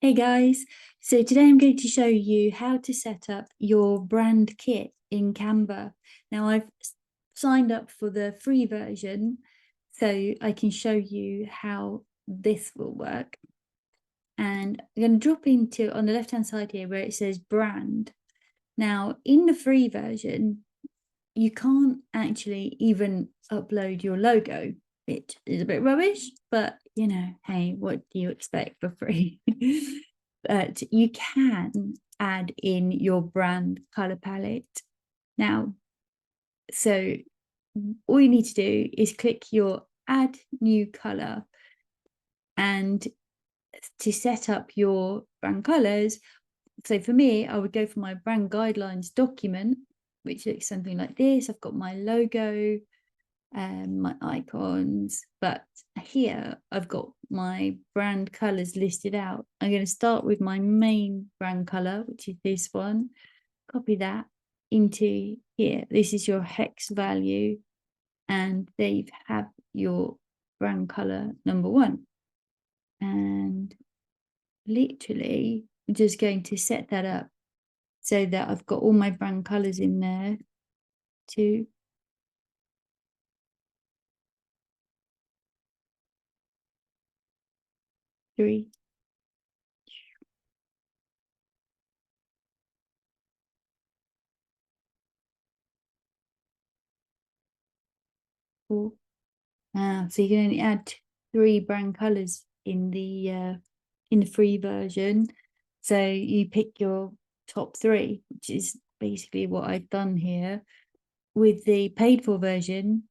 Hey guys, so today I'm going to show you how to set up your brand kit in Canva. Now I've signed up for the free version so I can show you how this will work. And I'm going to drop into on the left hand side here where it says brand. Now in the free version, you can't actually even upload your logo. It is a bit rubbish, but hey, what do you expect for free? But you can add in your brand color palette. Now, so all you need to do is click your add new color, and to set up your brand colors. So for me, I would go for my brand guidelines document, which looks something like this. I've got my logo and my icons, but here I've got my brand colors listed out. I'm going to start with my main brand color, which is this one. Copy that into here. This is your hex value, and there you have your brand color number one. And literally, I'm just going to set that up so that I've got all my brand colors in there. 2, 3, 4. So you can only add 3 brand colors in the free version. So you pick your top 3, which is basically what I've done here. With the paid for version,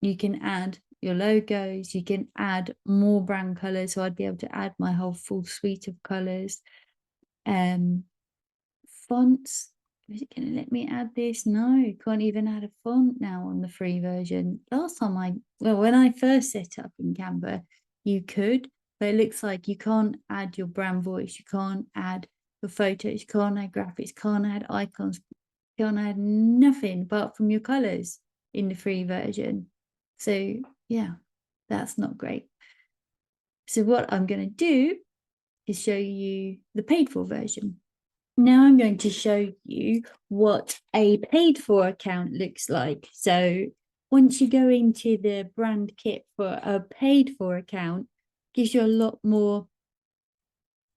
you can add your logos, you can add more brand colors. So I'd be able to add my whole full suite of colors. Fonts, is it going to let me add this? No, you can't even add a font now on the free version. Last time when I first set up in Canva, you could, but it looks like you can't add your brand voice, you can't add your photos, you can't add graphics, can't add icons, you can't add nothing apart from your colors in the free version. So yeah, that's not great. So what I'm going to do is show you the paid for version. Now I'm going to show you what a paid for account looks like. So once you go into the brand kit for a paid for account, gives you a lot more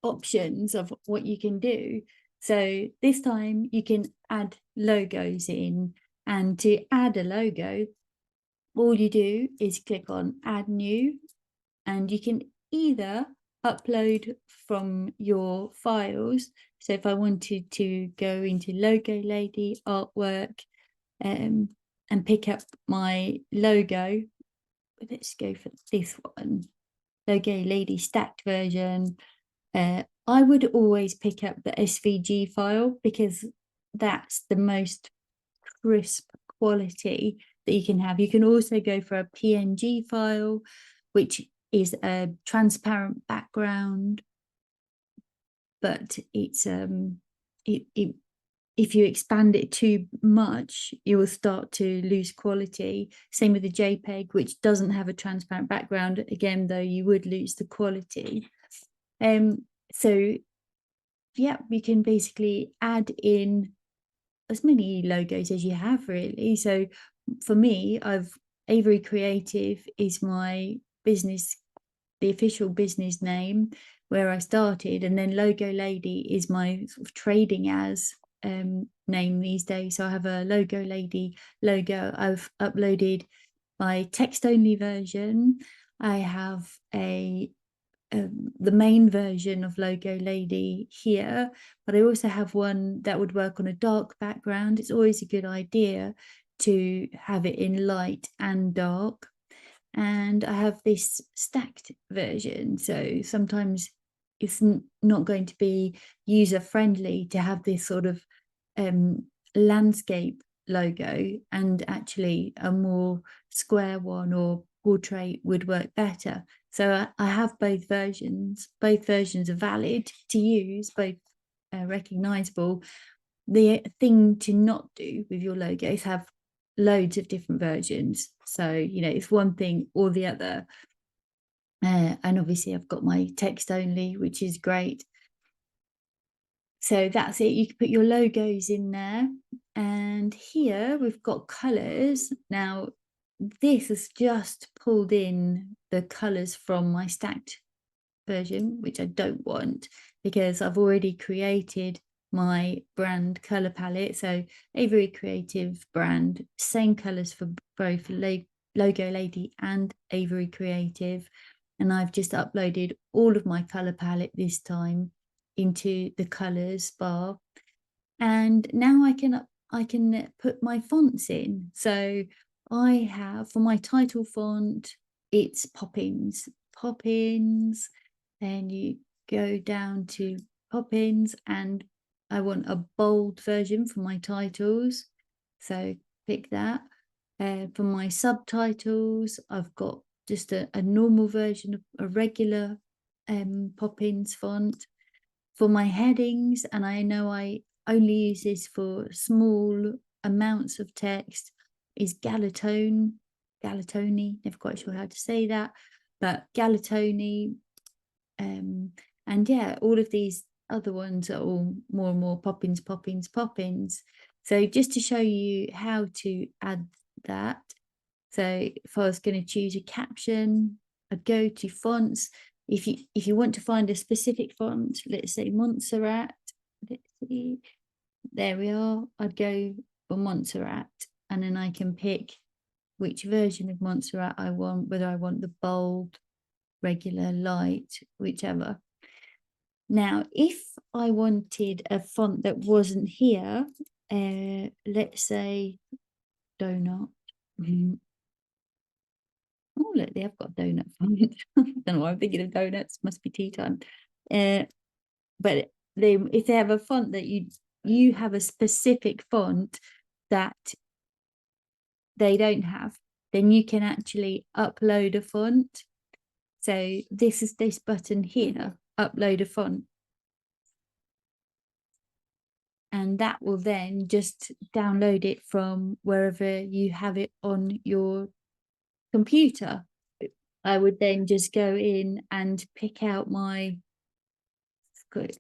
options of what you can do. So this time you can add logos in, and to add a logo, all you do is click on add new, and you can either upload from your files. So if I wanted to go into logo lady artwork and pick up my logo, let's go for this one, logo lady stacked version. I would always pick up the SVG file because that's the most crisp quality that you can have. You can also go for a PNG file, which is a transparent background, but it's if you expand it too much, you will start to lose quality. Same with the JPEG, which doesn't have a transparent background. Again, though, you would lose the quality. So yeah, we can basically add in as many logos as you have, really. So for me, Avery Creative is my business, the official business name where I started, and then Logo Lady is my sort of trading as name these days. So I have a Logo Lady logo. I've uploaded my text only version. I have the main version of Logo Lady here, but I also have one that would work on a dark background. It's always a good idea to have it in light and dark. And I have this stacked version, so sometimes it's not going to be user friendly to have this sort of landscape logo, and actually a more square one or portrait would work better. So I have both versions. Both versions are valid to use, both recognizable. The thing to not do with your logo is have loads of different versions. So, it's one thing or the other. And obviously I've got my text only, which is great. So that's it. You can put your logos in there. And here we've got colors. Now, this has just pulled in the colors from my stacked version, which I don't want because I've already created my brand color palette. So Avery Creative brand, same colors for both Logo Lady and Avery Creative. And I've just uploaded all of my color palette this time into the colors bar. And now I can put my fonts in. So I have for my title font, it's Poppins. Poppins. Then you go down to Poppins, and I want a bold version for my titles. So pick that. For my subtitles, I've got just a normal version of a regular Poppins font. For my headings, and I know I only use this for small amounts of text, is Galatoni, never quite sure how to say that, but Galatoni. And yeah, all of these other ones are all more and more Poppins, Poppins, Poppins. So just to show you how to add that. So if I was going to choose a caption, I'd go to fonts. If you want to find a specific font, let's say Montserrat, let's see, there we are. I'd go for Montserrat, and then I can pick which version of Montserrat I want, whether I want the bold, regular, light, whichever. Now, if I wanted a font that wasn't here, let's say donut. Oh, look, they have got a donut font. I don't know why I'm thinking of donuts. Must be tea time. But if they have a font that you have a specific font that they don't have, then you can actually upload a font. So this is this button here, upload a font. And that will then just download it from wherever you have it on your computer. I would then just go in and pick out my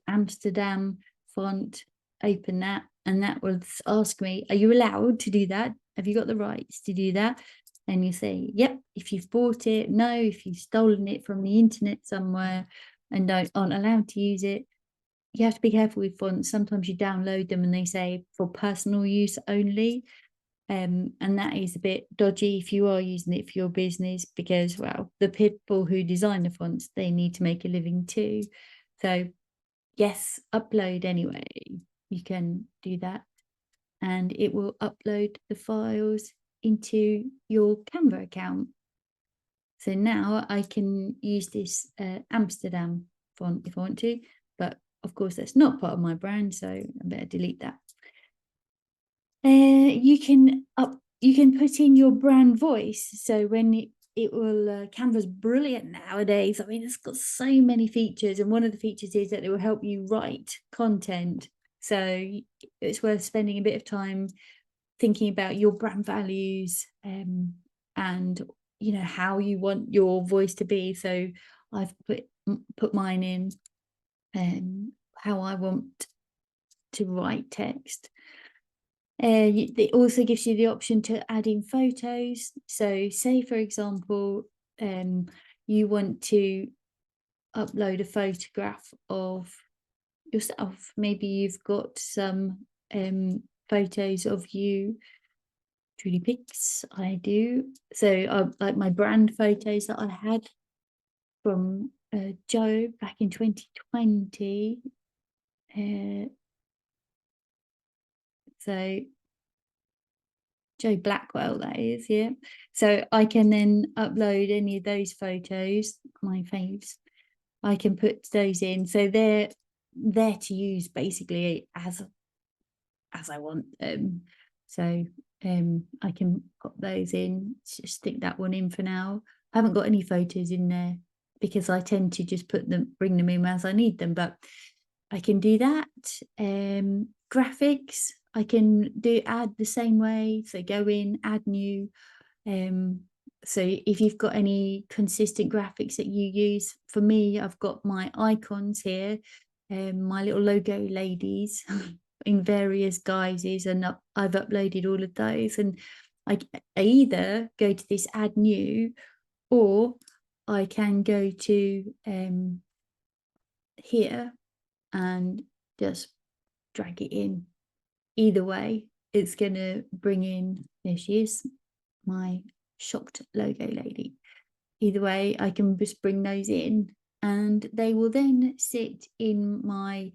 Amsterdam font, open that, and that will ask me, are you allowed to do that? Have you got the rights to do that? And you say, yep, if you've bought it, no, if you've stolen it from the internet somewhere and aren't allowed to use it. You have to be careful with fonts. Sometimes you download them and they say for personal use only. And that is a bit dodgy if you are using it for your business, because, well, the people who design the fonts, they need to make a living too. So yes, upload anyway. You can do that, and it will upload the files into your Canva account. So now I can use this Amsterdam font if I want to, but of course that's not part of my brand, so I better delete that. You can put in your brand voice. So when it will Canva's brilliant nowadays. I mean, it's got so many features, and one of the features is that it will help you write content. So it's worth spending a bit of time thinking about your brand values, and how you want your voice to be. So I've put mine in, how I want to write text. It also gives you the option to add in photos. So say, for example, you want to upload a photograph of yourself. Maybe you've got some photos of you. Trudy pics, I do. So like my brand photos that I had from Joe back in 2020. So Joe Blackwell, that is, yeah. So I can then upload any of those photos, my faves. I can put those in. So they're there to use basically as I want them. So I can pop those in, just stick that one in for now. I haven't got any photos in there because I tend to just bring them in as I need them, but I can do that. Graphics, I can add the same way. So go in, add new. So if you've got any consistent graphics that you use, for me, I've got my icons here. my little logo ladies in various guises, and I've uploaded all of those. And I either go to this add new, or I can go to here and just drag it in. Either way, it's going to bring in, there she is, my shocked logo lady. Either way, I can just bring those in, and they will then sit in my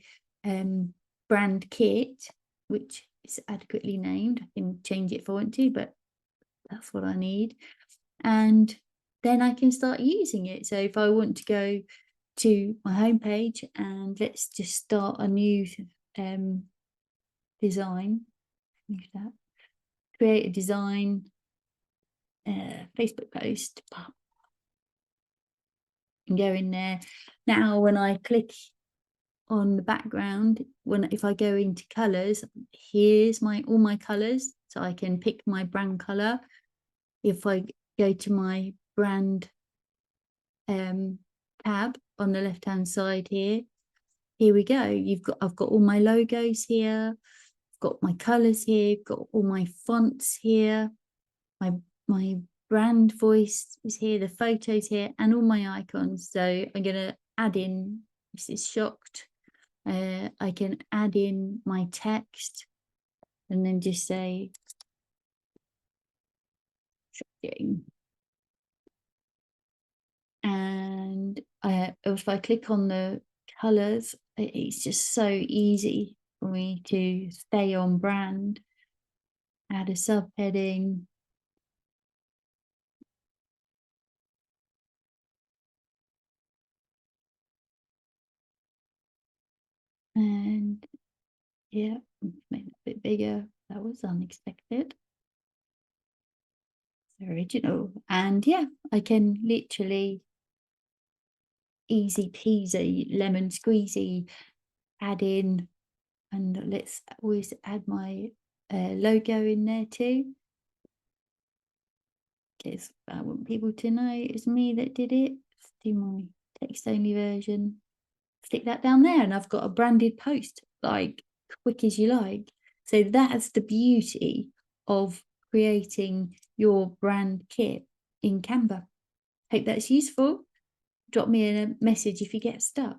brand kit, which is adequately named. I can change it if I want to, but that's what I need. And then I can start using it. So if I want to go to my homepage and let's just start a new design, move that, create a design, Facebook post, and go in there. Now, when I click on the background, if I go into colors, here's all my colors, so I can pick my brand color. If I go to my brand tab on the left hand side here we go. I've got all my logos here, I've got my colors here, got all my fonts here, my brand voice is here, the photos here, and all my icons. So I'm going to add in, this is shocked, I can add in my text and then just say shocking. And if I click on the colors, it's just so easy for me to stay on brand. Add a subheading. And yeah, make it a bit bigger. That was unexpected. It's original. And yeah, I can literally easy peasy, lemon squeezy, add in, and let's always add my logo in there too. Because I want people to know it's me that did it. Let's do my text only version. Stick that down there, and I've got a branded post, like quick as you like. So that's the beauty of creating your brand kit in Canva. Hope that's useful. Drop me a message if you get stuck.